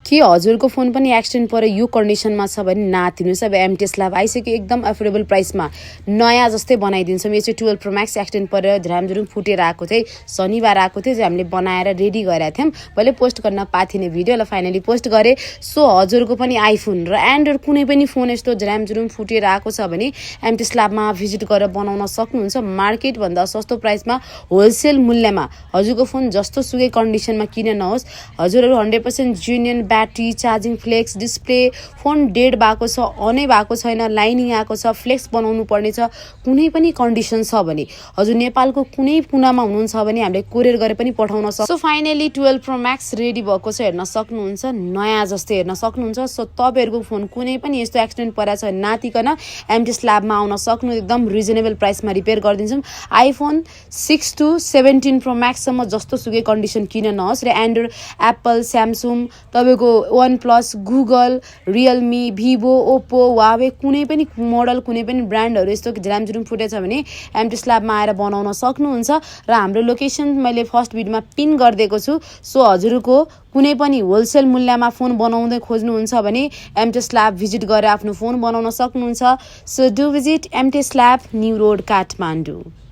के हजुरको फोन पनि एक्सटेन्ड परे यो कन्डिसनमा छ भने नातिनुस्। अब एमटी स्ल्याब आइसक्यो एकदम अफोर्डेबल प्राइसमा नयाँ जस्तै बनाइदिन्छौँ। यो चाहिँ 12 प्रो म्याक्स एक्सटेन्ड परेर झ्रामझुरुम फुटेर आएको थियो, शनिबार आएको थियो, हामीले बनाएर रेडी गरेका थियौँ। मैले पोस्ट गर्न पाथिने भिडियो फाइनली पोस्ट गरेँ। सो हजुरको पनि आइफोन र एन्ड्रोइड कुनै पनि फोन यस्तो झ्रामझुरुम फुटेर आएको छ भने एमटी स्ल्याबमा भिजिट गरेर बनाउन सक्नुहुन्छ। मार्केटभन्दा सस्तो प्राइसमा होलसेल मूल्यमा हजुरको फोन जस्तो सुकै कन्डिसनमा किन नहोस्, हजुरहरू 100% genuine battery, charging flex, display, phone dead भएको छ, अनै भएको छैन, लाइनिङ आएको छ, फ्लेक्स बनाउनु पर्ने छ, कुनै पनि कन्डिसन छ भने हजुर नेपालको कुनै कुनामा हुनुहुन्छ भने हामीले कोरियर गरेर पनि पठाउन सक्छौँ। So finally 12 pro Max ready भएको छ, हेर्न सक्नुहुन्छ, नयाँ जस्तै हेर्न सक्नुहुन्छ। सो तपाईँहरूको फोन कुनै पनि यस्तो एक्सिडेन्ट परेको छ नातिकन एमटी स्ल्याबमा आउन सक्नु, एकदम रिजनेबल प्राइसमा रिपेयर गरिदिन्छौँ। आइफोन 6 to 17 प्रो म्याक्ससम्म जस्तो सुकै कन्डिसन किन नहोस् र एन्ड्रोइड, एप्पल, स्यामसुङ, तपाईँको OnePlus, Google, Realme, Vivo, Oppo, Huawei कुनै पनि मोडल, कुनै पनि ब्रान्डहरू यस्तो झ्रामझुरुम फुटेछ भने एमटी स्ल्याबमा आएर बनाउन सक्नुहुन्छ। र हाम्रो लोकेसन मैले फर्स्ट भिडियोमा पिन गरिदिएको छु। सो हजुरको कुनै पनि होलसेल मूल्यमा फोन बनाउँदै खोज्नुहुन्छ भने एमटी स्ल्याब भिजिट गरेर आफ्नो फोन बनाउन सक्नुहुन्छ। So do visit MT slab, New Road, Kathmandu.